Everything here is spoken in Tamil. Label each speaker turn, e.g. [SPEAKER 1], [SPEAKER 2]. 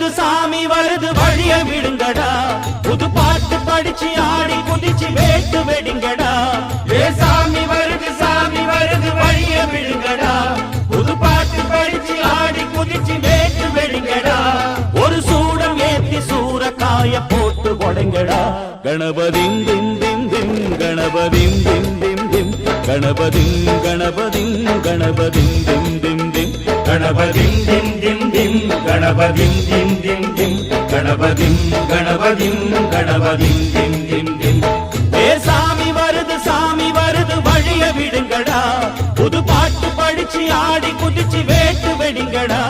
[SPEAKER 1] சாமி வருது வழிய விடுங்கடா புது பாட்டு படிச்சு ஆடி குதிச்சு வேட்டு வெடிங்கடா சாமி வருது வழிய விடுங்கடா புது பாட்டு படிச்சு ஆடி குதிச்சு வேட்டு வெடிங்கடா ஒரு சூடம் ஏத்தி சூரக்காய போட்டு கொடைங்கடா கணபதிம் திம் திம் திம் கணபதிம் திம் திம் திம் கணபதிம் கணபதிம் கணபதிம் திம் திம் திம் கணபதிம் திம் திம் திம் கணபதிம் திம் திம் திம் கணபதிம் கணபதிம் கணபதிம் திம் திம் திம் சாமி வருது வழிய விடுங்கடா புது பாட்டு படிச்சு ஆடி குதிச்சு வேட்டு வெடிங்கடா